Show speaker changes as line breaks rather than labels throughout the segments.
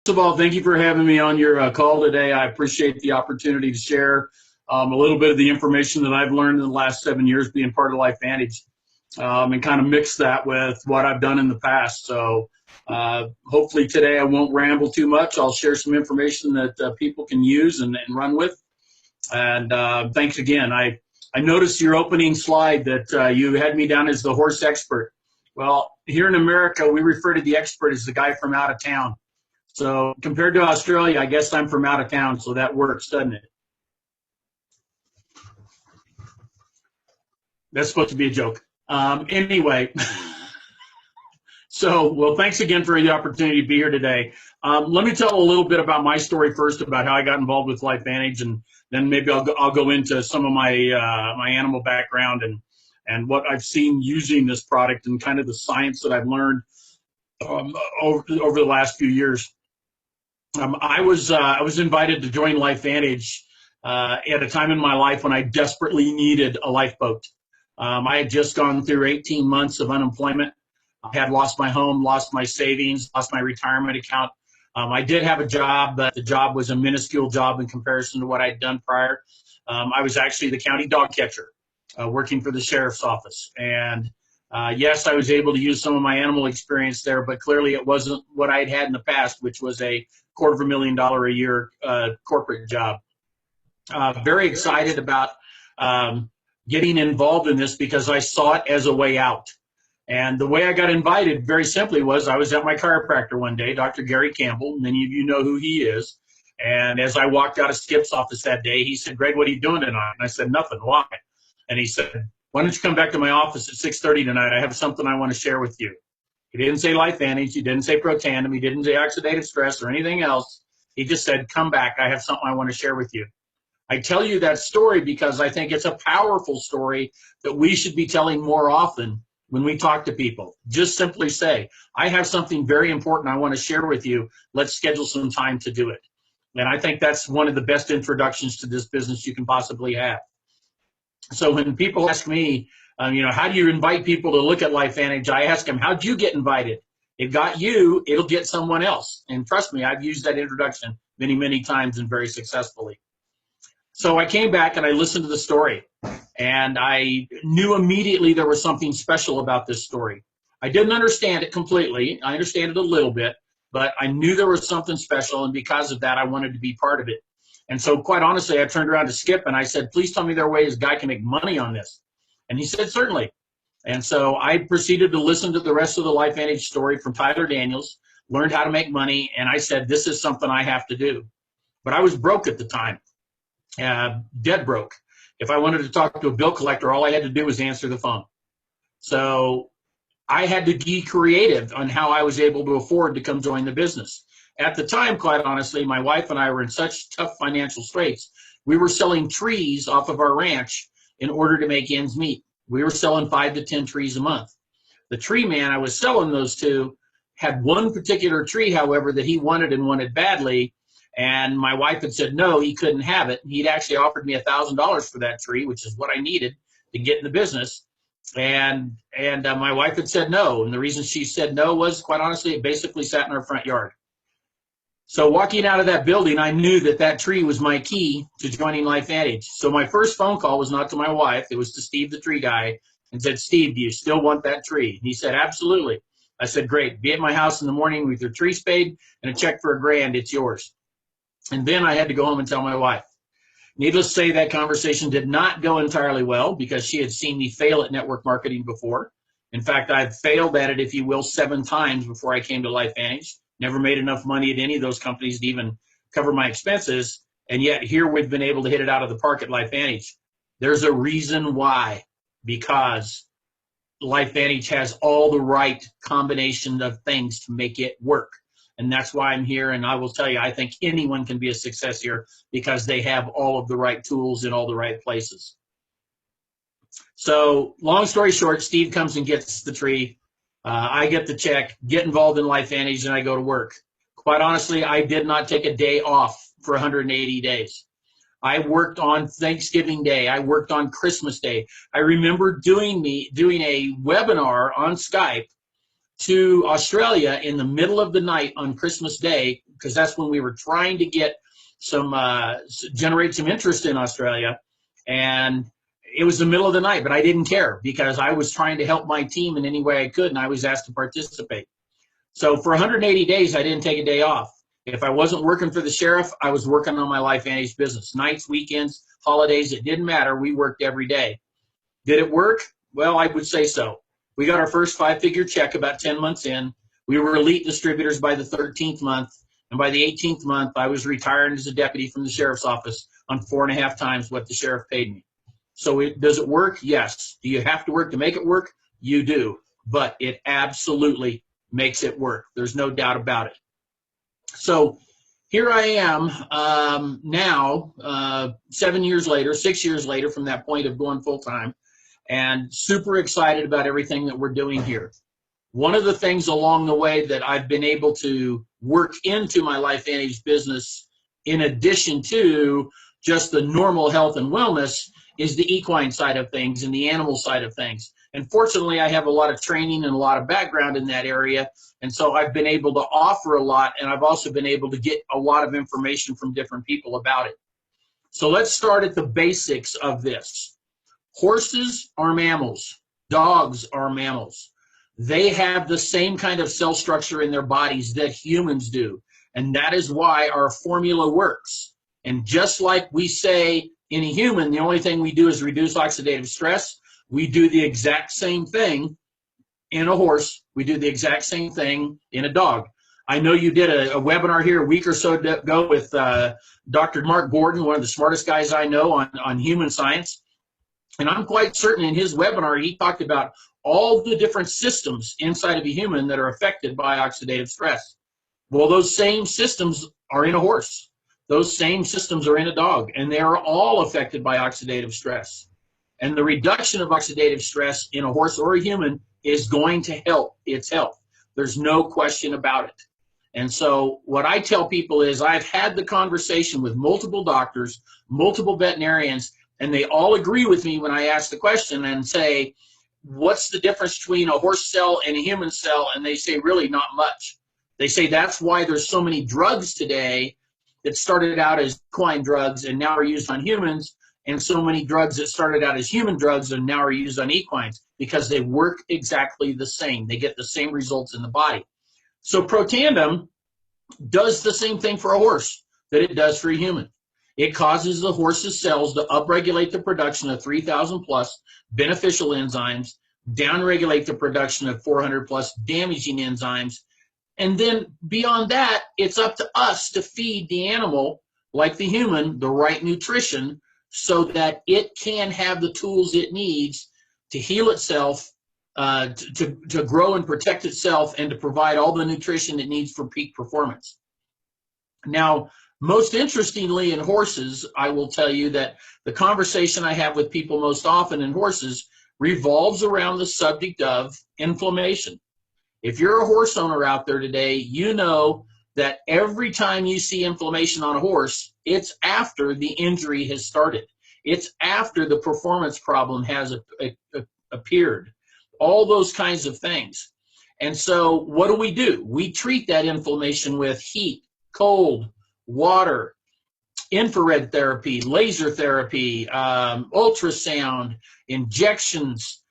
of all, thank you for having me on your call today. I appreciate the opportunity to share a little bit of the information that I've learned in the last 7 years being part of LifeVantage, and kind of mix that with what I've done in the past. So hopefully today I won't ramble too much. I'll share some information that people can use and run with. And thanks again. I noticed your opening slide that you had me down as the horse expert. Well, here in America, we refer to the expert as the guy from out of town. So compared to Australia, I guess I'm from out of town, so that works, doesn't it? That's supposed to be a joke. Anyway, well, thanks again for the opportunity to be here today. Let me tell a little bit about my story first, about how I got involved with LifeVantage, and then maybe I'll go into some of my my animal background and what I've seen using this product and kind of the science that I've learned over the last few years. I was invited to join LifeVantage at a time in my life when I desperately needed a lifeboat. I had just gone through 18 months of unemployment. I had lost my home, lost my savings, lost my retirement account. I did have a job, but the job was a minuscule job in comparison to what I'd done prior. I was actually the county dog catcher, working for the sheriff's office. And yes, I was able to use some of my animal experience there, but clearly it wasn't what I'd had in the past, which was a $250,000 a year corporate job. Very excited about getting involved in this because I saw it as a way out. And the way I got invited, very simply, was I was at my chiropractor one day, Dr. Gary Campbell. Many of you know who he is. And as I walked out of Skip's office that day, he said, "Greg, what are you doing tonight?" And I said, "Nothing." "Why?" And he said, "Why don't you come back to my office at 6:30 tonight? I have something I want to share with you." He didn't say LifeVantage. He didn't say Protandim. He didn't say oxidative stress or anything else. He just said, "Come back. I have something I want to share with you." I tell you that story because I think it's a powerful story that we should be telling more often when we talk to people. Just simply say, "I have something very important I want to share with you. Let's schedule some time to do it." And I think that's one of the best introductions to this business you can possibly have. So when people ask me, how do you invite people to look at LifeVantage, I ask them, how'd you get invited? It got you, it'll get someone else. And trust me, I've used that introduction many, many times and very successfully. So I came back and I listened to the story, and I knew immediately there was something special about this story. I didn't understand it completely. I understand it a little bit, but I knew there was something special, and because of that, I wanted to be part of it. And so quite honestly, I turned around to Skip and I said, "Please tell me there are ways a guy can make money on this." And he said, "Certainly." And so I proceeded to listen to the rest of the LifeVantage story from Tyler Daniels, learned how to make money, and I said, this is something I have to do. But I was broke at the time, dead broke. If I wanted to talk to a bill collector, all I had to do was answer the phone. So I had to be creative on how I was able to afford to come join the business. At the time, quite honestly, my wife and I were in such tough financial straits. We were selling trees off of our ranch in order to make ends meet. We were selling 5 to 10 trees a month. The tree man I was selling those to had one particular tree, however, that he wanted and wanted badly. And my wife had said, no, he couldn't have it. He'd actually offered me $1,000 for that tree, which is what I needed to get in the business. And my wife had said no. And the reason she said no was, quite honestly, it basically sat in our front yard. So walking out of that building, I knew that that tree was my key to joining LifeVantage. So my first phone call was not to my wife. It was to Steve, the tree guy, and said, "Steve, do you still want that tree?" And he said, "Absolutely." I said, "Great. Be at my house in the morning with your tree spade and a check for $1,000. It's yours." And then I had to go home and tell my wife. Needless to say, that conversation did not go entirely well because she had seen me fail at network marketing before. In fact, I've failed at it, if you will, 7 times before I came to LifeVantage. Never made enough money at any of those companies to even cover my expenses. And yet here we've been able to hit it out of the park at LifeVantage. There's a reason why, because LifeVantage has all the right combination of things to make it work. And that's why I'm here. And I will tell you, I think anyone can be a success here because they have all of the right tools in all the right places. So long story short, Steve comes and gets the tree. I get the check, get involved in LifeVantage, and I go to work. Quite honestly, I did not take a day off for 180 days. I worked on Thanksgiving Day. I worked on Christmas Day. I remember doing a webinar on Skype to Australia in the middle of the night on Christmas Day, because that's when we were trying to get some generate some interest in Australia. And it was the middle of the night, but I didn't care because I was trying to help my team in any way I could, and I was asked to participate. So for 180 days, I didn't take a day off. If I wasn't working for the sheriff, I was working on my LifeVantage business. Nights, weekends, holidays, it didn't matter. We worked every day. Did it work? Well, I would say so. We got our first 5-figure check about 10 months in. We were elite distributors by the 13th month. And by the 18th month, I was retired as a deputy from the sheriff's office on 4.5 times what the sheriff paid me. So does it work? Yes. Do you have to work to make it work? You do. But it absolutely makes it work. There's no doubt about it. So here I am now, 7 years later, 6 years later from that point of going full time, and super excited about everything that we're doing here. One of the things along the way that I've been able to work into my LifeVantage business, in addition to just the normal health and wellness, is the equine side of things and the animal side of things. And fortunately, I have a lot of training and a lot of background in that area. And so I've been able to offer a lot, and I've also been able to get a lot of information from different people about it. So let's start at the basics of this. Horses are mammals. Dogs are mammals. They have the same kind of cell structure in their bodies that humans do. And that is why our formula works. And just like we say in a human, the only thing we do is reduce oxidative stress, we do the exact same thing in a horse. We do the exact same thing in a dog. I know you did a webinar here a week or so ago with Dr. Mark Gordon, one of the smartest guys I know on human science. And I'm quite certain in his webinar, he talked about all the different systems inside of a human that are affected by oxidative stress. Well, those same systems are in a horse. Those same systems are in a dog, and they are all affected by oxidative stress. And the reduction of oxidative stress in a horse or a human is going to help its health. There's no question about it. And so what I tell people is I've had the conversation with multiple doctors, multiple veterinarians, and they all agree with me when I ask the question and say, what's the difference between a horse cell and a human cell? And they say, really not much. They say that's why there's so many drugs today that started out as equine drugs and now are used on humans, and so many drugs that started out as human drugs and now are used on equines, because they work exactly the same. They get the same results in the body. So Protandim does the same thing for a horse that it does for a human. It causes the horse's cells to upregulate the production of 3,000 plus beneficial enzymes, downregulate the production of 400 plus damaging enzymes, and then beyond that, it's up to us to feed the animal, like the human, the right nutrition so that it can have the tools it needs to heal itself, to grow and protect itself, and to provide all the nutrition it needs for peak performance. Now, most interestingly in horses, I will tell you that the conversation I have with people most often in horses revolves around the subject of inflammation. If you're a horse owner out there today, you know that every time you see inflammation on a horse, it's after the injury has started. It's after the performance problem has appeared. All those kinds of things. And so what do? We treat that inflammation with heat, cold, water, infrared therapy, laser therapy, ultrasound, injections,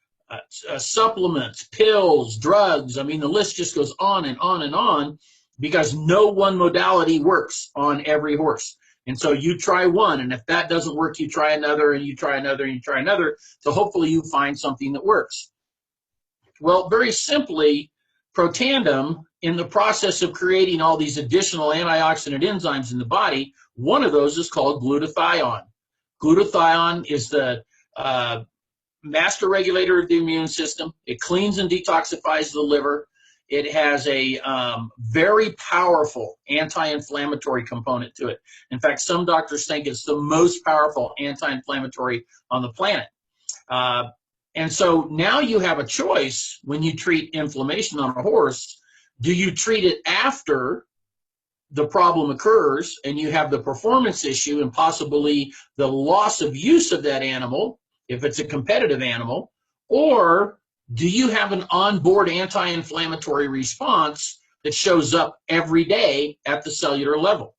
supplements, pills, drugs. I mean, the list just goes on and on and on, because no one modality works on every horse. And so you try one, and if that doesn't work, you try another, and you try another, and you try another. So hopefully you find something that works. Well, very simply, Protandim, in the process of creating all these additional antioxidant enzymes in the body, one of those is called glutathione. Glutathione is the master regulator of the immune system. It cleans and detoxifies the liver. It has a very powerful anti-inflammatory component to it. In fact, some doctors think it's the most powerful anti-inflammatory on the planet. And so now you have a choice when you treat inflammation on a horse. Do you treat it after the problem occurs and you have the performance issue and possibly the loss of use of that animal, if it's a competitive animal, or do you have an onboard anti-inflammatory response that shows up every day at the cellular level?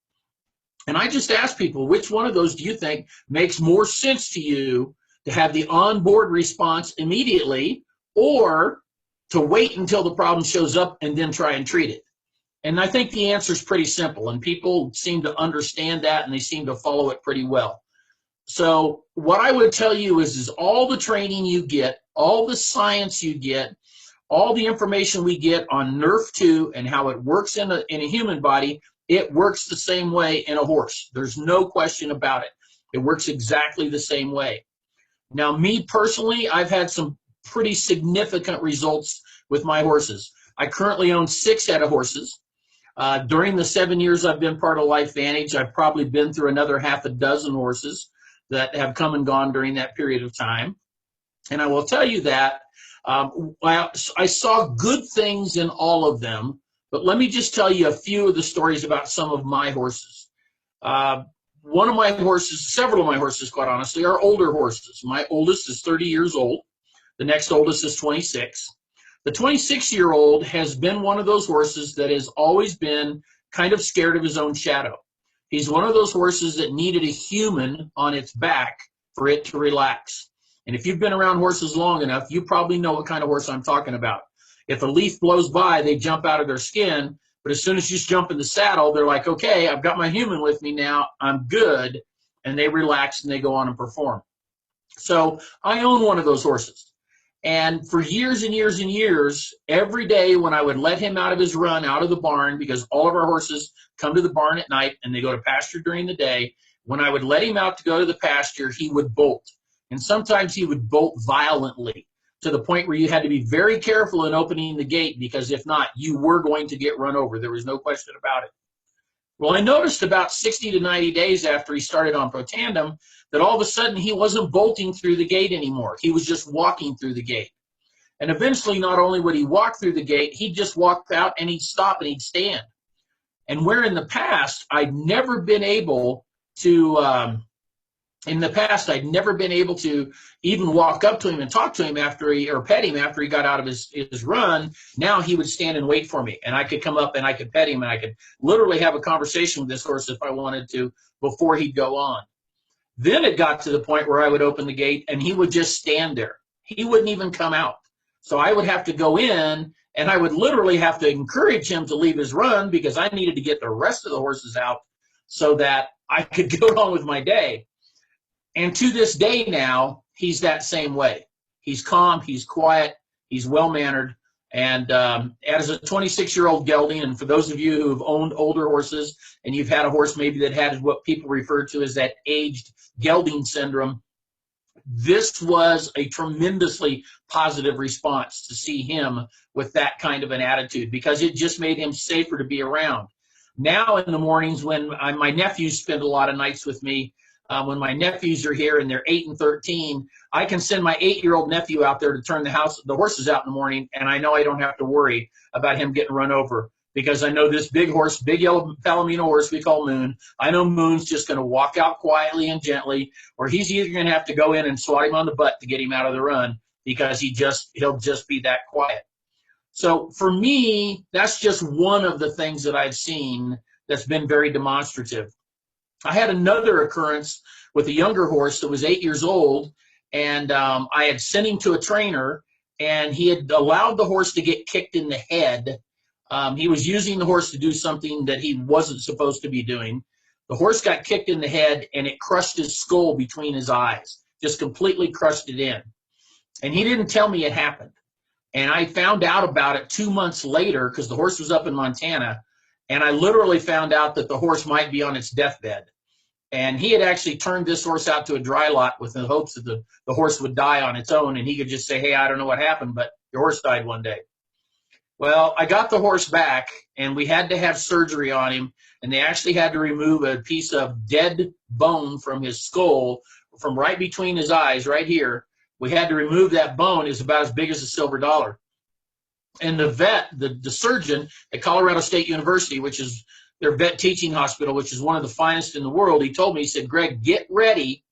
And I just ask people, which one of those do you think makes more sense to you, to have the onboard response immediately, or to wait until the problem shows up and then try and treat it? And I think the answer is pretty simple, and people seem to understand that, and they seem to follow it pretty well. So what I would tell you is all the training you get, all the science you get, all the information we get on NRF2 and how it works in a human body, it works the same way in a horse. There's no question about it. It works exactly the same way. Now, me personally, I've had some pretty significant results with my horses. I currently own 6 head of horses. During the 7 years I've been part of LifeVantage, I've probably been through another half a dozen horses that have come and gone during that period of time. And I will tell you that I saw good things in all of them, but let me just tell you a few of the stories about some of my horses. One of my horses, several of my horses, quite honestly, are older horses. My oldest is 30 years old. The next oldest is 26. The 26-year-old has been one of those horses that has always been kind of scared of his own shadow. He's one of those horses that needed a human on its back for it to relax. And if you've been around horses long enough, you probably know what kind of horse I'm talking about. If a leaf blows by, they jump out of their skin, but as soon as you jump in the saddle, they're like, okay, I've got my human with me now, I'm good, and they relax and they go on and perform. So I own one of those horses. And for years and years and years, every day when I would let him out of his run, out of the barn, because all of our horses come to the barn at night and they go to pasture during the day, when I would let him out to go to the pasture, he would bolt. And sometimes he would bolt violently to the point where you had to be very careful in opening the gate, because if not, you were going to get run over. There was no question about it. Well, I noticed about 60 to 90 days after he started on Protandem that all of a sudden he wasn't bolting through the gate anymore. He was just walking through the gate. And eventually, not only would he walk through the gate, he'd just walk out and he'd stop and he'd stand. And where in the past I'd never been able to even walk up to him and talk to him or pet him after he got out of his run, now he would stand and wait for me. And I could come up and I could pet him and I could literally have a conversation with this horse if I wanted to before he'd go on. Then it got to the point where I would open the gate and he would just stand there. He wouldn't even come out. So I would have to go in and I would literally have to encourage him to leave his run, because I needed to get the rest of the horses out so that I could go on with my day. And to this day now, he's that same way. He's calm, he's quiet, he's well-mannered. And as a 26-year-old gelding, and for those of you who have owned older horses and you've had a horse maybe that had what people refer to as that aged gelding syndrome, this was a tremendously positive response to see him with that kind of an attitude, because it just made him safer to be around. Now in the mornings when my nephews spend a lot of nights with me, when my nephews are here and they're 8 and 13, I can send my 8-year-old nephew out there to turn the horses out in the morning, and I know I don't have to worry about him getting run over, because I know this big horse, big yellow Palomino horse we call Moon, I know Moon's just going to walk out quietly and gently, or he's either going to have to go in and swat him on the butt to get him out of the run, because he'll just be that quiet. So for me, that's just one of the things that I've seen that's been very demonstrative. I had another occurrence with a younger horse that was 8 years old, and I had sent him to a trainer, and he had allowed the horse to get kicked in the head. He was using the horse to do something that he wasn't supposed to be doing. The horse got kicked in the head, and it crushed his skull between his eyes, just completely crushed it in. And he didn't tell me it happened. And I found out about it 2 months later, because the horse was up in Montana, and I literally found out that the horse might be on its deathbed. And he had actually turned this horse out to a dry lot with the hopes that the horse would die on its own, and he could just say, hey, I don't know what happened, but your horse died one day. Well, I got the horse back, and we had to have surgery on him, and they actually had to remove a piece of dead bone from his skull, from right between his eyes, right here. We had to remove that bone. It's about as big as a silver dollar. And the vet, the surgeon at Colorado State University, which is their vet teaching hospital, which is one of the finest in the world, he told me, he said, Greg, get ready.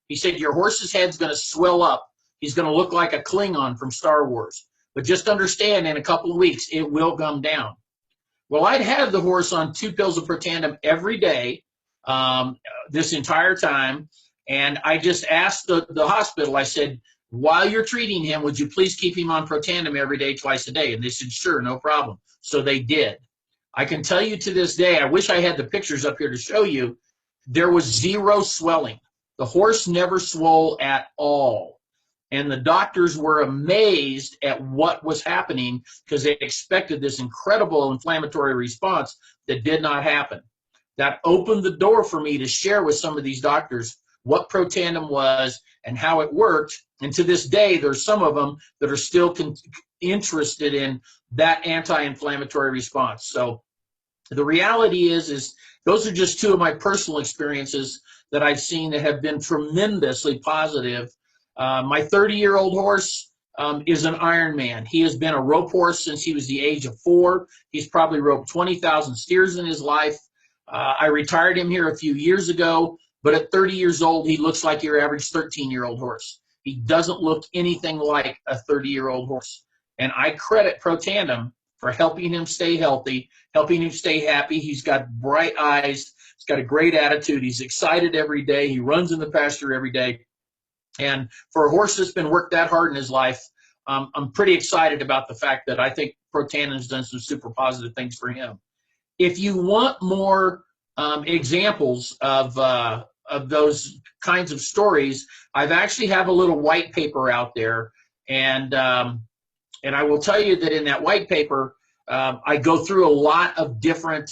He said, your horse's head's going to swell up. He's going to look like a Klingon from Star Wars. but just understand in a couple of weeks, it will come down. Well, I'd had the horse on 2 pills of Protandim every day this entire time. And I just asked the hospital, I said, while you're treating him, would you please keep him on Protandim every day, twice a day? And they said, sure, no problem. So they did. I can tell you to this day, I wish I had the pictures up here to show you, there was 0 swelling. The horse never swole at all. And the doctors were amazed at what was happening because they expected this incredible inflammatory response that did not happen. That opened the door for me to share with some of these doctors what Protandim was and how it worked. And to this day, there's some of them that are still interested in that anti-inflammatory response. So the reality is those are just 2 of my personal experiences that I've seen that have been tremendously positive. My 30-year-old horse is an Ironman. He has been a rope horse since he was the age of 4. He's probably roped 20,000 steers in his life. I retired him here a few years ago, but at 30 years old, he looks like your average 13-year-old horse. He doesn't look anything like a 30-year-old horse. And I credit Protandim for helping him stay healthy, helping him stay happy. He's got bright eyes. He's got a great attitude. He's excited every day. He runs in the pasture every day. And for a horse that's been worked that hard in his life, I'm pretty excited about the fact that I think Protandim's done some super positive things for him. If you want more examples of those kinds of stories, I've actually have a little white paper out there, and I will tell you that in that white paper, I go through a lot of different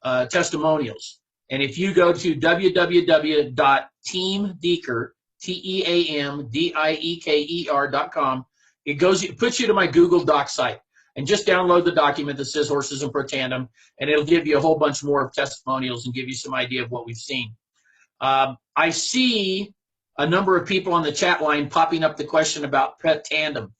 testimonials. And if you go to www.teamdieker, TEAMDIEKER.com, it puts you to my Google Doc site. And just download the document that says Horses and Protandim, and it'll give you a whole bunch more of testimonials and give you some idea of what we've seen. I see a number of people on the chat line popping up the question about Protandim.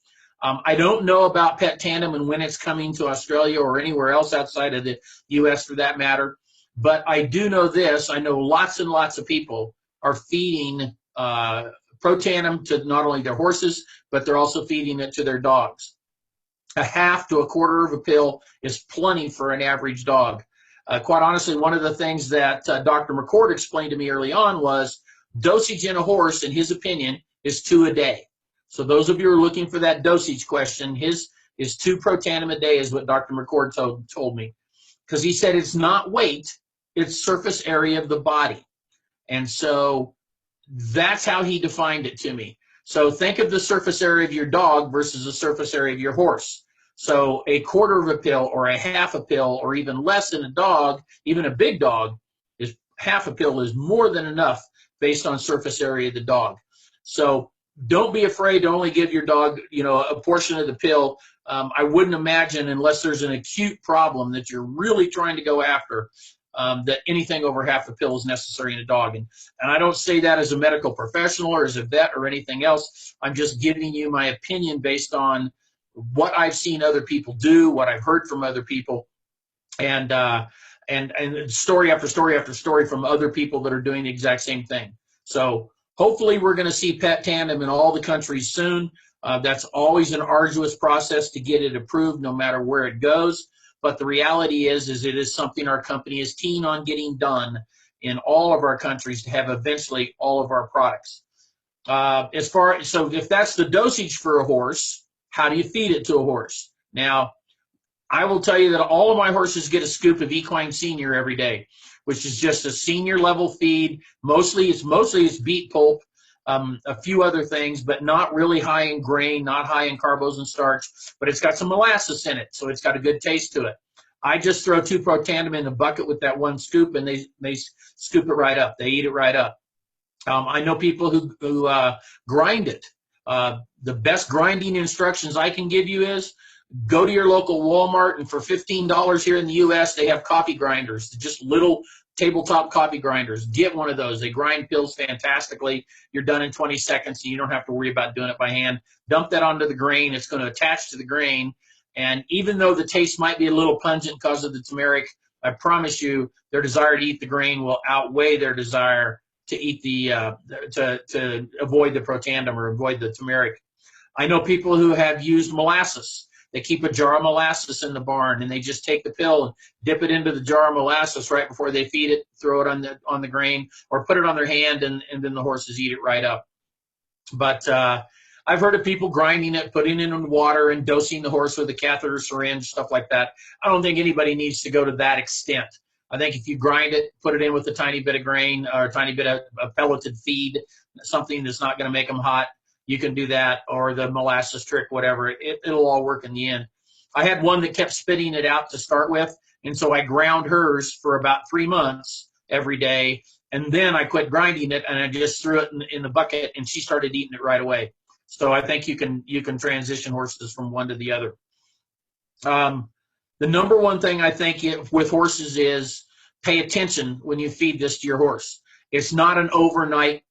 I don't know about Protandim and when it's coming to Australia or anywhere else outside of the U.S. for that matter, but I do know this. I know lots and lots of people are feeding Protandim to not only their horses, but they're also feeding it to their dogs. A half to a quarter of a pill is plenty for an average dog. Quite honestly, one of the things that Dr. McCord explained to me early on was dosage in a horse, in his opinion, is 2 a day. So those of you who are looking for that dosage question, his is 2 Protandim a day is what Dr. McCord told me. Because he said it's not weight, it's surface area of the body. And so that's how he defined it to me. So think of the surface area of your dog versus the surface area of your horse. So a quarter of a pill or a half a pill or even less in a dog, even a big dog, is half a pill is more than enough based on surface area of the dog. So don't be afraid to only give your dog, a portion of the pill. I wouldn't imagine, unless there's an acute problem that you're really trying to go after, that anything over half a pill is necessary in a dog. And I don't say that as a medical professional or as a vet or anything else. I'm just giving you my opinion based on what I've seen other people do, what I've heard from other people, and story after story after story from other people that are doing the exact same thing. So hopefully we're going to see Protandim in all the countries soon. That's always an arduous process to get it approved, no matter where it goes. But the reality is it is something our company is keen on getting done in all of our countries to have eventually all of our products. So if that's the dosage for a horse, how do you feed it to a horse? Now, I will tell you that all of my horses get a scoop of Equine Senior every day, which is just a senior level feed. Mostly it's beet pulp, a few other things, but not really high in grain, not high in carbos and starch, but it's got some molasses in it, so it's got a good taste to it. I just throw 2 Protandim in the bucket with that 1 scoop, and they scoop it right up. They eat it right up. I know people who grind it. The best grinding instructions I can give you is go to your local Walmart, and for $15 here in the U.S., they have coffee grinders, just little tabletop coffee grinders. Get one of those. They grind pills fantastically. You're done in 20 seconds, and you don't have to worry about doing it by hand. Dump that onto the grain. It's going to attach to the grain, and even though the taste might be a little pungent because of the turmeric, I promise you their desire to eat the grain will outweigh their desire to eat to avoid the Protandim or avoid the turmeric. I know people who have used molasses. they keep a jar of molasses in the barn, and they just take the pill and dip it into the jar of molasses right before they feed it, throw it on the grain, or put it on their hand, and then the horses eat it right up. But I've heard of people grinding it, putting it in water, and dosing the horse with a catheter syringe, stuff like that. I don't think anybody needs to go to that extent. I think if you grind it, put it in with a tiny bit of grain or a tiny bit of pelleted feed, something that's not going to make them hot, you can do that, or the molasses trick, whatever. It'll all work in the end. I had one that kept spitting it out to start with, and so I ground hers for about 3 months every day, and then I quit grinding it, and I just threw it in the bucket, and she started eating it right away. So I think you can transition horses from one to the other. The number one thing I think with horses is pay attention when you feed this to your horse. It's not an overnight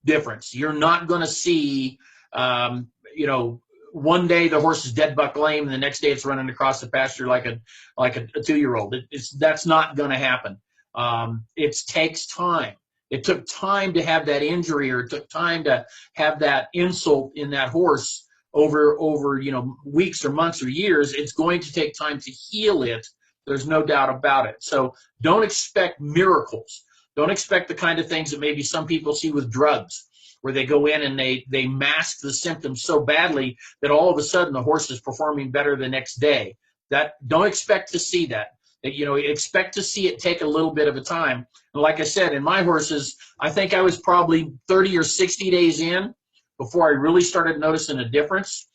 difference. You're not going to see, one day the horse is dead buck lame, and the next day it's running across the pasture like a 2-year-old. That's not going to happen. It takes time. It took time to have that injury, or it took time to have that insult in that horse over weeks or months or years. It's going to take time to heal it. There's no doubt about it. So don't expect miracles. Don't expect the kind of things that maybe some people see with drugs, where they go in and they mask the symptoms so badly that all of a sudden the horse is performing better the next day. Don't expect to see that. Expect to see it take a little bit of a time. And like I said, in my horses, I think I was probably 30 or 60 days in before I really started noticing a difference,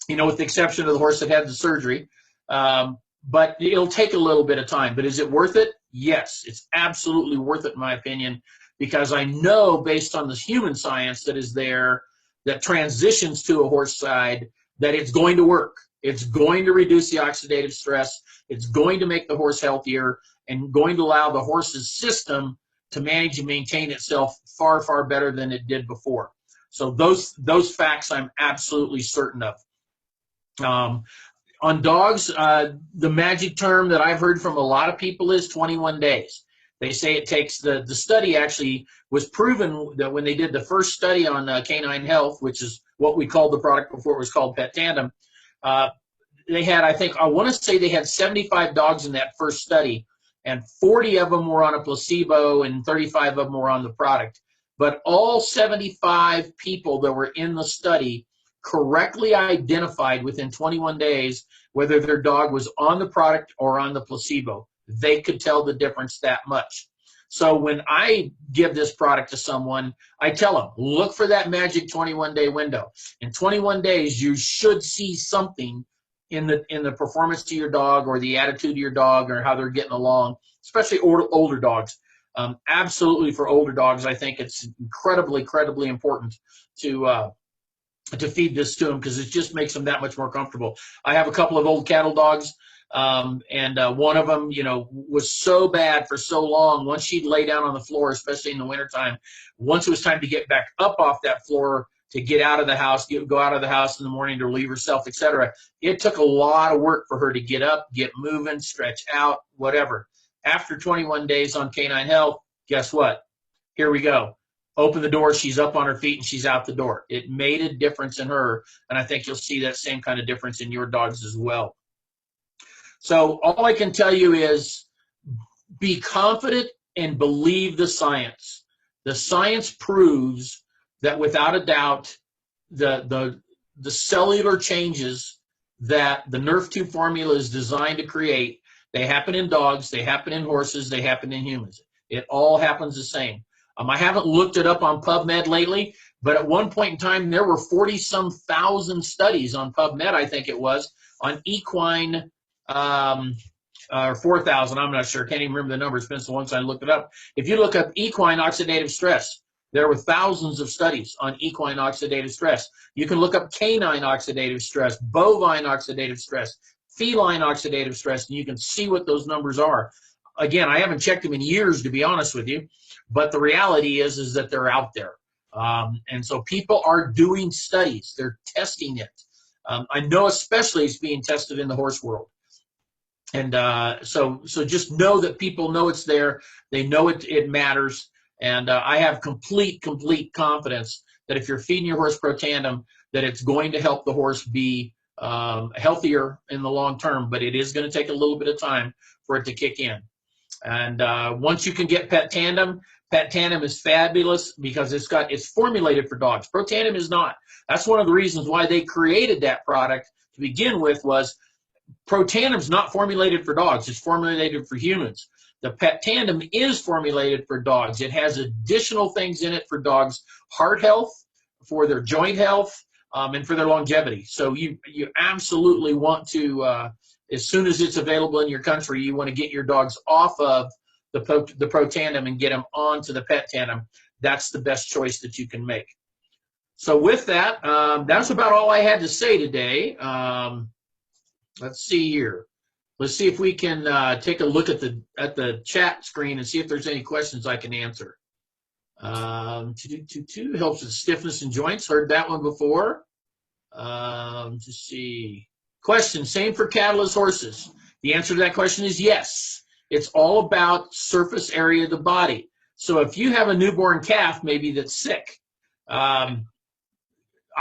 with the exception of the horse that had the surgery. But it'll take a little bit of time. But is it worth it? Yes, it's absolutely worth it, in my opinion, because I know, based on the human science that is there, that transitions to a horse side, that it's going to work. It's going to reduce the oxidative stress. It's going to make the horse healthier, and going to allow the horse's system to manage and maintain itself far, far better than it did before. So those facts I'm absolutely certain of. On dogs, the magic term that I've heard from a lot of people is 21 days. They say it takes, the study actually was proven that when they did the first study on canine health, which is what we called the product before it was called Pet Tandem, they had, I want to say they had 75 dogs in that first study, and 40 of them were on a placebo and 35 of them were on the product. But all 75 people that were in the study correctly identified within 21 days whether their dog was on the product or on the placebo. They could tell the difference that much. So when I give this product to someone, I tell them, look for that magic 21-day window. In 21 days, you should see something in the performance to your dog, or the attitude of your dog, or how they're getting along, especially older dogs. Absolutely, for older dogs, I think it's incredibly important to feed this to them, because it just makes them that much more comfortable. I have a couple of old cattle dogs, and one of them, was so bad for so long. Once she'd lay down on the floor, especially in the wintertime, once it was time to get back up off that floor, to get out of the house, go out of the house in the morning to relieve herself, etc., it took a lot of work for her to get up, get moving, stretch out, whatever. After 21 days on Canine Health, guess what? Here we go. Open the door, she's up on her feet, and she's out the door. It made a difference in her, and I think you'll see that same kind of difference in your dogs as well. So all I can tell you is be confident and believe the science. The science proves that without a doubt, the cellular changes that the Nerf 2 formula is designed to create, they happen in dogs, they happen in horses, they happen in humans. It all happens the same. I haven't looked it up on PubMed lately, but at one point in time, there were 40-some thousand studies on PubMed, I think it was, on equine, or 4,000, I'm not sure. Can't even remember the number. It's been so long since I looked it up. If you look up equine oxidative stress, there were thousands of studies on equine oxidative stress. You can look up canine oxidative stress, bovine oxidative stress, feline oxidative stress, and you can see what those numbers are. Again, I haven't checked them in years, to be honest with you, but the reality is that they're out there. And so people are doing studies. They're testing it. I know especially it's being tested in the horse world. And so just know that people know it's there. They know it matters. And I have complete confidence that if you're feeding your horse Pro Tandem, that it's going to help the horse be healthier in the long term, but it is going to take a little bit of time for it to kick in. And once you can get Pet Tandem is fabulous because it's formulated for dogs. Pro Tandem is not. That's one of the reasons why they created that product to begin with. Was Pro Tandem's not formulated for dogs. It's formulated for humans. The Pet Tandem is formulated for dogs. It has additional things in it for dogs' heart health, for their joint health, and for their longevity. So you absolutely want to, as soon as it's available in your country, you want to get your dogs off of the Pro Tandem and get them onto the Pet Tandem. That's the best choice that you can make. So with that, that's about all I had to say today. Let's see here. Let's see if we can take a look at the chat screen and see if there's any questions I can answer. Helps with stiffness in joints. Heard that one before. Just see. Question, same for cattle as horses. The answer to that question is yes. It's all about surface area of the body. So if you have a newborn calf maybe that's sick, I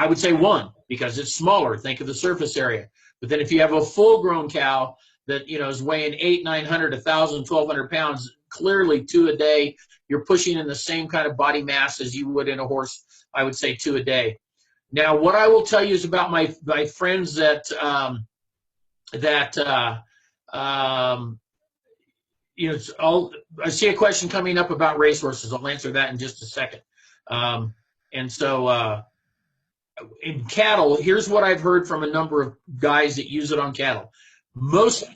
would say 1 because it's smaller. Think of the surface area. But then if you have a full-grown cow that is weighing 800, 900, 1,000, 1,200 pounds, clearly 2 a day, you're pushing in the same kind of body mass as you would in a horse. I would say 2 a day. Now, what I will tell you is about my friends that I see a question coming up about racehorses. I'll answer that in just a second. In cattle, here's what I've heard from a number of guys that use it on cattle.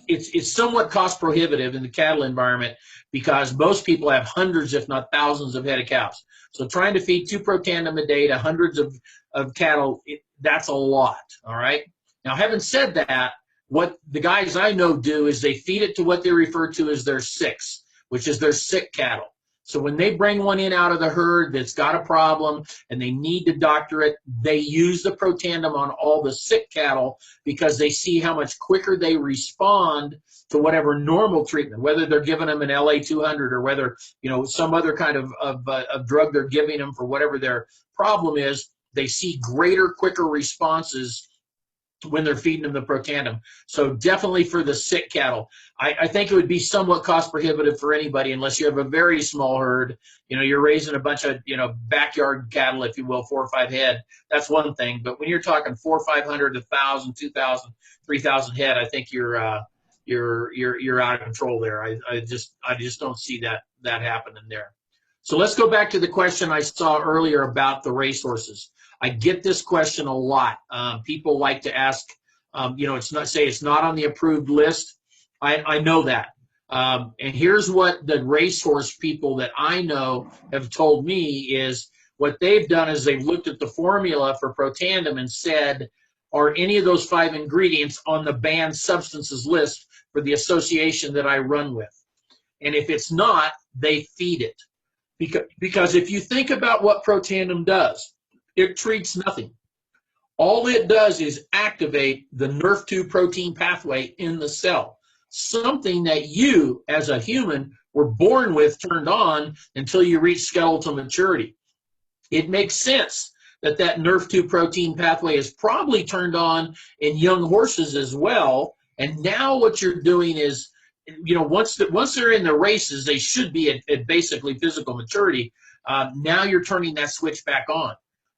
It's somewhat cost prohibitive in the cattle environment because most people have hundreds, if not thousands, of head of cows. So trying to feed 2 Pro Tandem a day to hundreds of cattle, that's a lot. All right. Now, having said that, what the guys I know do is they feed it to what they refer to as their six, which is their sick cattle. So when they bring one in out of the herd that's got a problem and they need to doctor it, they use the Pro Tandem on all the sick cattle because they see how much quicker they respond to whatever normal treatment, whether they're giving them an LA-200 or whether, some other kind of drug they're giving them for whatever their problem is. They see greater, quicker responses when they're feeding them the Pro Tandem. So definitely for the sick cattle. I think it would be somewhat cost prohibitive for anybody unless you have a very small herd. You're raising a bunch of, backyard cattle, if you will, 4 or 5 head. That's one thing. But when you're talking 400, 500, 1,000, 2,000, 3,000 head, I think you're out of control there. I just don't see that happening there. So let's go back to the question I saw earlier about the racehorses. I get this question a lot. People like to ask, it's not on the approved list. I know that. And here's what the racehorse people that I know have told me is what they've done is they've looked at the formula for Pro Tandem and said, are any of those 5 ingredients on the banned substances list for the association that I run with? And if it's not, they feed it. Because if you think about what Pro Tandem does, it treats nothing. All it does is activate the NRF2 protein pathway in the cell, something that you, as a human, were born with turned on until you reach skeletal maturity. It makes sense that NRF2 protein pathway is probably turned on in young horses as well. And now what you're doing is, once they're in the races, they should be at basically physical maturity. Now you're turning that switch back on.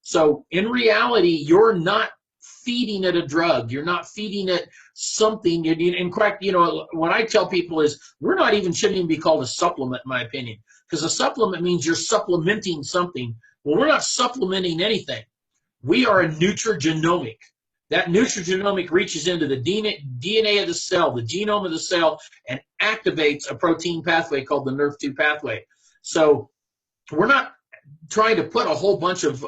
So in reality, you're not feeding it a drug. You're not feeding it something. In fact, what I tell people is shouldn't even be called a supplement, in my opinion, because a supplement means you're supplementing something. Well, we're not supplementing anything. We are a nutrigenomic. That nutrigenomic reaches into the DNA of the cell, the genome of the cell, and activates a protein pathway called the NRF2 pathway. So we're not trying to put a whole bunch of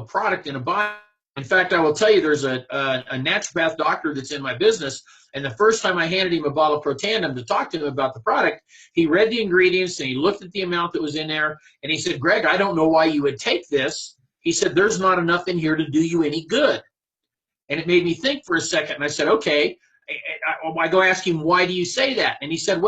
product in a body. In fact, I will tell you, there's a naturopath doctor that's in my business, and the first time I handed him a bottle of Pro Tandem to talk to him about the product, he read the ingredients and he looked at the amount that was in there, and he said, Greg, I don't know why you would take this. He said, there's not enough in here to do you any good. And it made me think for a second, and I said, okay. I go ask him, why do you say that? And he said,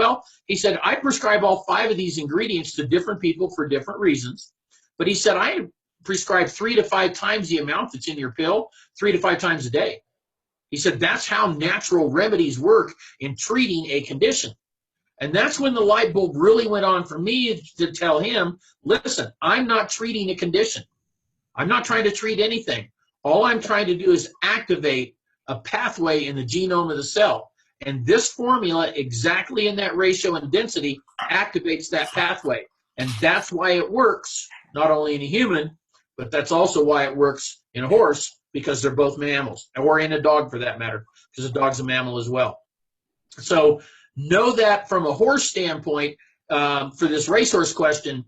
I prescribe all 5 of these ingredients to different people for different reasons. But he said, I prescribe 3 to 5 times the amount that's in your pill, 3 to 5 times a day.
He said, that's how natural remedies work in treating a condition. And that's when the light bulb really went on for me to tell him, listen, I'm not treating a condition. I'm not trying to treat anything. All I'm trying to do is activate a pathway in the genome of the cell. And this formula, exactly in that ratio and density, activates that pathway. And that's why it works, not only in a human, but that's also why it works in a horse, because they're both mammals, or in a dog for that matter, because a dog's a mammal as well. So know that from a horse standpoint, for this racehorse question,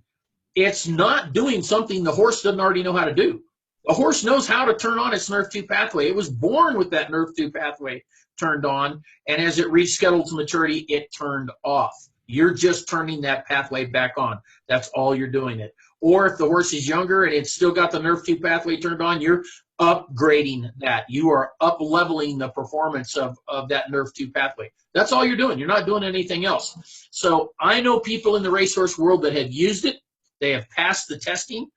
it's not doing something the horse doesn't already know how to do. A horse knows how to turn on its nerve 2 pathway. It was born with that nerve 2 pathway turned on, and as it reached skeletal maturity, it turned off. You're just turning that pathway back on. That's all you're doing it. Or if the horse is younger and it's still got the nerve 2 pathway turned on, you're upgrading that. You are up-leveling the performance of that nerve 2 pathway. That's all you're doing. You're not doing anything else. So I know people in the racehorse world that have used it. They have passed the testing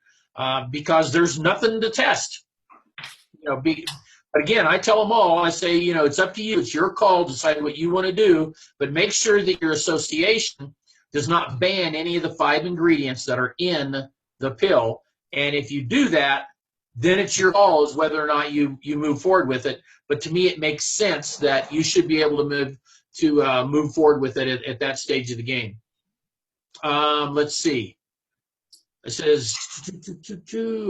because there's nothing to test. But again, I tell them all, I say, it's up to you. It's your call to decide what you want to do, but make sure that your association does not ban any of the 5 ingredients that are in the pill. And if you do that, then it's your call as whether or not you move forward with it. But to me, it makes sense that you should be able to move forward with it at that stage of the game. Let's see. It says,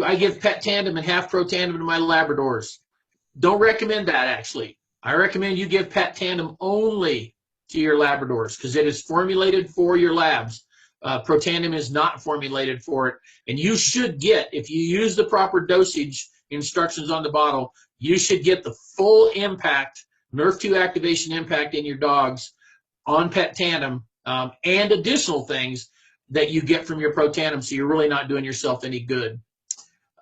I give pet tandem and half pro tandem to my Labradors. Don't recommend that, actually. I recommend you give pet tandem only to your Labradors because it is formulated for your labs. Pro tandem is not formulated for it. And you should get, if you use the proper dosage instructions on the bottle, you should get the full impact, nerve 2 activation impact in your dogs on pet tandem and additional things that you get from your pro tandem, so you're really not doing yourself any good.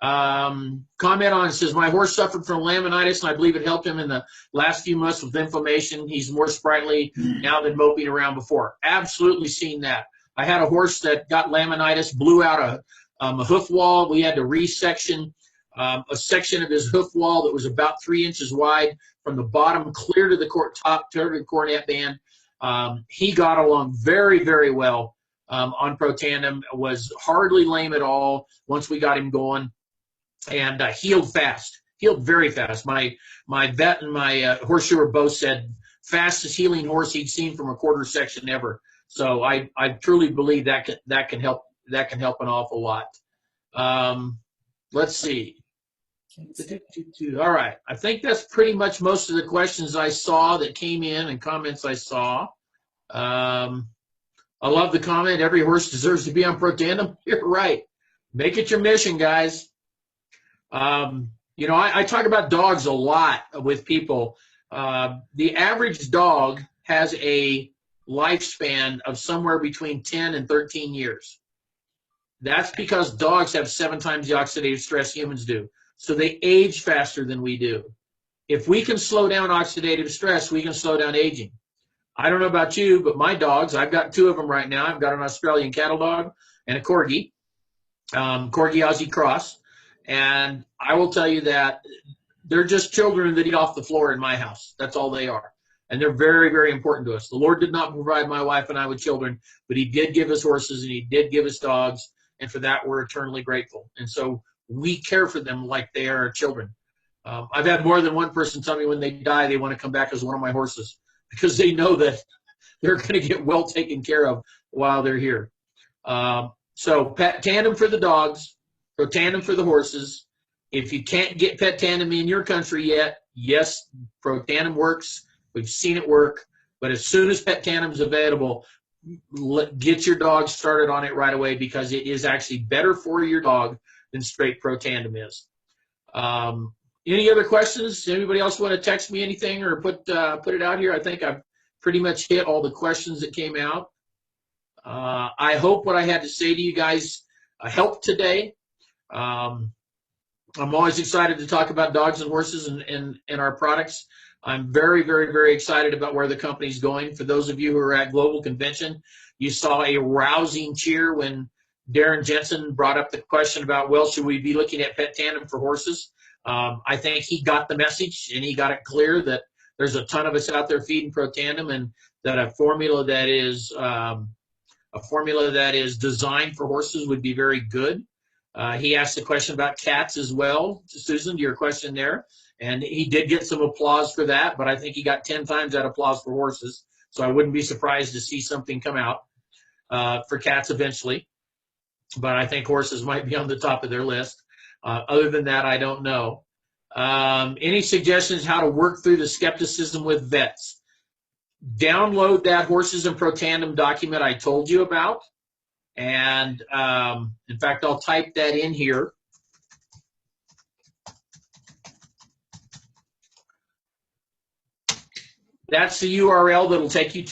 Comment on it says, my horse suffered from laminitis, and I believe it helped him in the last few months with inflammation. He's more sprightly now than moping around before. Absolutely seen that. I had a horse that got laminitis, blew out a hoof wall. We had to resection a section of his hoof wall that was about 3 inches wide from the bottom clear to the top, to the cornet band. He got along very, very well. On pro tandem, was hardly lame at all once we got him going, and healed fast, healed very fast. My vet and my horseshoer both said fastest healing horse he'd seen from a quarter section ever. So I truly believe that can help an awful lot. Let's see. All right, I think that's pretty much most of the questions I saw that came in and comments I saw. I love the comment, every horse deserves to be on pro tandem. You're right. Make it your mission, guys. I talk about dogs a lot with people. The average dog has a lifespan of somewhere between 10 and 13 years. That's because dogs have 7 times the oxidative stress humans do. So they age faster than we do. If we can slow down oxidative stress, we can slow down aging. I don't know about you, but my dogs, I've got 2 of them right now. I've got an Australian cattle dog and a Corgi, Corgi Aussie Cross. And I will tell you that they're just children that eat off the floor in my house. That's all they are. And they're very, very important to us. The Lord did not provide my wife and I with children, but he did give us horses and he did give us dogs. And for that, we're eternally grateful. And so we care for them like they are our children. I've had more than one person tell me when they die, they want to come back as one of my horses, because they know that they're going to get well taken care of while they're here. So pet tandem for the dogs, pro tandem for the horses. If you can't get pet tandem in your country yet, yes, pro tandem works. We've seen it work. But as soon as pet tandem is available, get your dog started on it right away, because it is actually better for your dog than straight pro tandem is. Any other questions? Anybody else want to text me anything or put it out here? I think I've pretty much hit all the questions that came out. I hope what I had to say to you guys helped today. I'm always excited to talk about dogs and horses and our products. I'm very, very, very excited about where the company's going. For those of you who are at Global Convention, you saw a rousing cheer when Darren Jensen brought up the question about, well, should we be looking at pet tandem for horses? I think he got the message, and he got it clear that there's a ton of us out there feeding Protandim, and that a formula that is designed for horses would be very good. He asked a question about cats as well, Susan, to your question there. And he did get some applause for that, but I think he got 10 times that applause for horses. So I wouldn't be surprised to see something come out for cats eventually. But I think horses might be on the top of their list. Other than that, I don't know. Any suggestions how to work through the skepticism with vets? Download that Horses and Protandim document I told you about. And in fact, I'll type that in here. That's the URL that'll take you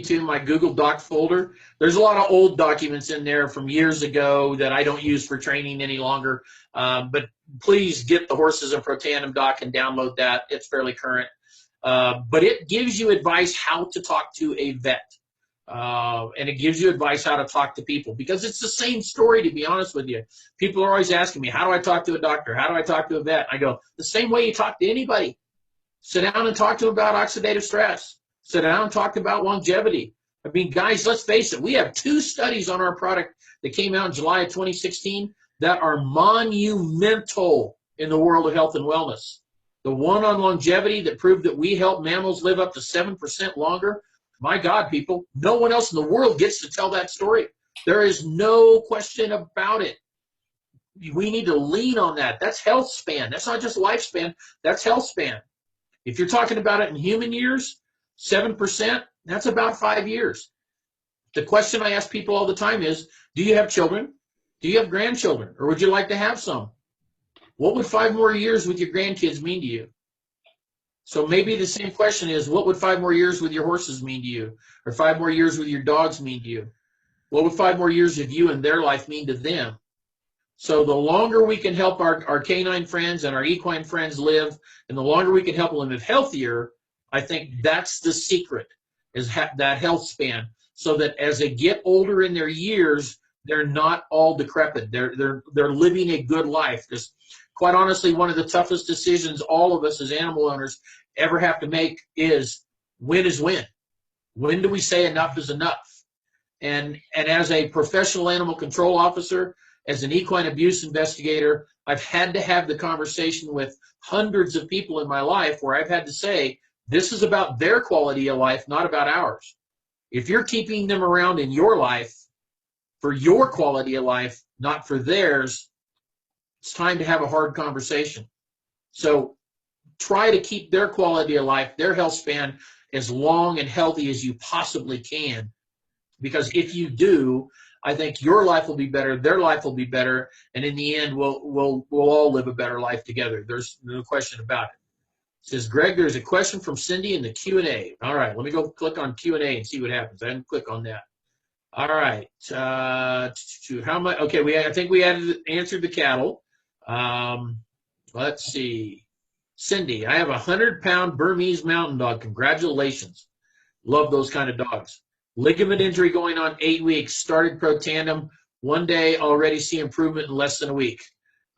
to my Google Doc folder. There's a lot of old documents in there from years ago that I don't use for training any longer. But please get the Horses and Protandim doc and download that. It's fairly current. But it gives you advice how to talk to a vet. And it gives you advice how to talk to people, because it's the same story, to be honest with you. People are always asking me, how do I talk to a doctor? How do I talk to a vet? I go, the same way you talk to anybody. Sit down and talk to them about oxidative stress. Sit down and talk about longevity. I mean, guys, let's face it. We have 2 studies on our product that came out in July of 2016 that are monumental in the world of health and wellness. The one on longevity that proved that we help mammals live up to 7% longer. My God, people, no one else in the world gets to tell that story. There is no question about it. We need to lean on that. That's health span. That's not just lifespan. That's health span. If you're talking about it in human years, 7%, that's about 5 years. The question I ask people all the time is, do you have children? Do you have grandchildren? Or would you like to have some? What would 5 more years with your grandkids mean to you? So maybe the same question is, what would 5 more years with your horses mean to you? Or 5 more years with your dogs mean to you? What would 5 more years of you and their life mean to them? So the longer we can help our canine friends and our equine friends live, and the longer we can help them live healthier, I think that's the secret, is that health span, so that as they get older in their years, they're not all decrepit. They're living a good life. Because quite honestly, one of the toughest decisions all of us as animal owners ever have to make is when is when? When do we say enough is enough? And as a professional animal control officer, as an equine abuse investigator, I've had to have the conversation with hundreds of people in my life where I've had to say, this is about their quality of life, not about ours. If you're keeping them around in your life for your quality of life, not for theirs, it's time to have a hard conversation. So try to keep their quality of life, their health span, as long and healthy as you possibly can. Because if you do, I think your life will be better, their life will be better, and in the end, we'll all live a better life together. There's no question about it. It says, Greg, there's a question from Cindy in the Q&A. All right, let me go click on Q&A and see what happens. I didn't click on that. All right. How much? Okay, I think we answered the cattle. Let's see. Cindy, I have a 100-pound Burmese mountain dog. Congratulations. Love those kind of dogs. Ligament injury going on 8 weeks. Started Protandim. One day, already see improvement in less than a week.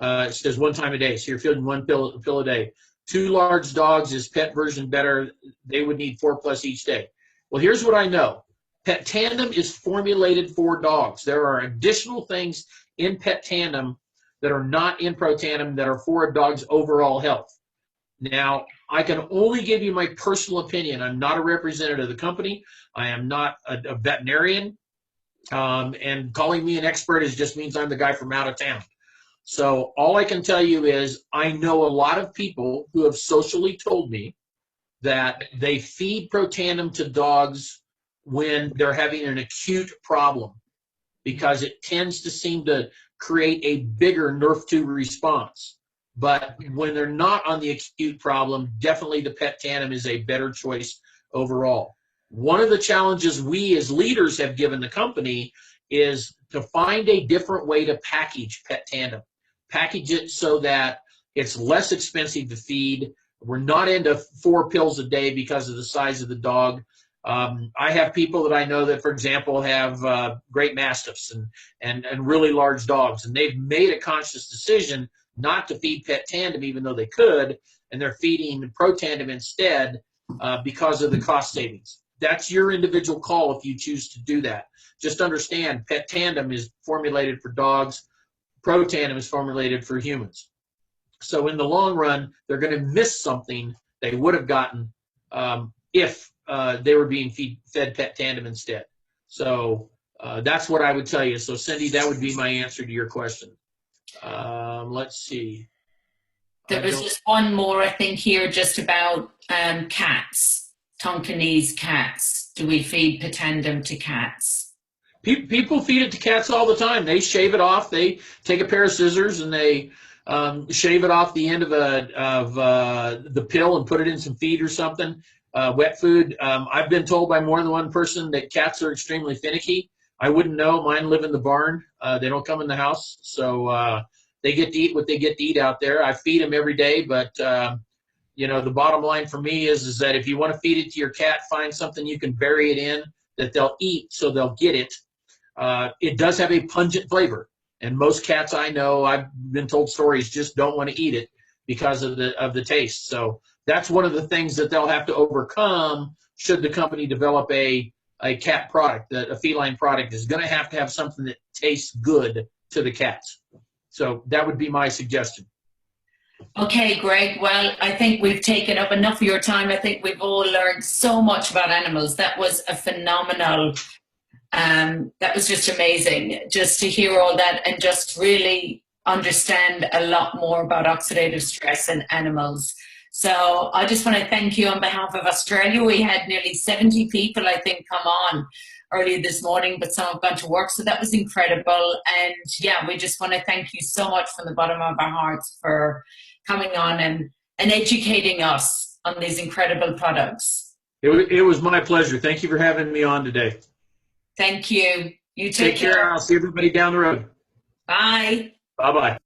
It says 1 time a day. So you're feeding 1 pill a day. 2 large dogs, is pet version better? They would need 4+ each day. Well, here's what I know. Protandim is formulated for dogs. There are additional things in Protandim that are not in Protandim that are for a dog's overall health. Now, I can only give you my personal opinion. I'm not a representative of the company. I am not a veterinarian. And calling me an expert just means I'm the guy from out of town. So all I can tell you is I know a lot of people who have socially told me that they feed Protandim to dogs when they're having an acute problem, because it tends to seem to create a bigger NRF2 response. But when they're not on the acute problem, definitely the Protandim is a better choice overall. One of the challenges we as leaders have given the company is to find a different way to package Protandim. Package it so that it's less expensive to feed. We're not into 4 pills a day because of the size of the dog. I have people that I know that, for example, have great mastiffs and really large dogs, and they've made a conscious decision not to feed pet tandem, even though they could, and they're feeding pro tandem instead because of the cost savings. That's your individual call if you choose to do that. Just understand, pet tandem is formulated for dogs, pro tandem is formulated for humans. So in the long run, they're going to miss something they would have gotten if they were being fed pet tandem instead. So that's what I would tell you. So Cindy, that would be my answer to your question. Let's see.
There was just one more, I think, here, just about cats, Tonkinese cats. Do we feed pet tandem to cats?
People feed it to cats all the time. They shave it off. They take a pair of scissors and they shave it off the end of the pill and put it in some feed or something, wet food. I've been told by more than one person that cats are extremely finicky. I wouldn't know. Mine live in the barn. They don't come in the house. So they get to eat what they get to eat out there. I feed them every day, but the bottom line for me is that if you want to feed it to your cat, find something you can bury it in that they'll eat so they'll get it. It does have a pungent flavor, and most cats I know, I've been told stories, just don't want to eat it because of the taste. So that's one of the things that they'll have to overcome should the company develop a cat product. A feline product is going to have something that tastes good to the cats. So that would be my suggestion.
Okay, Greg. Well, I think we've taken up enough of your time. I think we've all learned so much about animals. That was a phenomenal, that was just amazing just to hear all that and just really understand a lot more about oxidative stress in animals. So I just want to thank you on behalf of Australia. We had nearly 70 people, I think, come on earlier this morning, but some have gone to work, so that was incredible. And yeah, we just want to thank you so much from the bottom of our hearts for coming on and educating us on these incredible products.
It was my pleasure. Thank you for having me on today.
Thank you. You
Take care. I'll see everybody down the road.
Bye.
Bye-bye.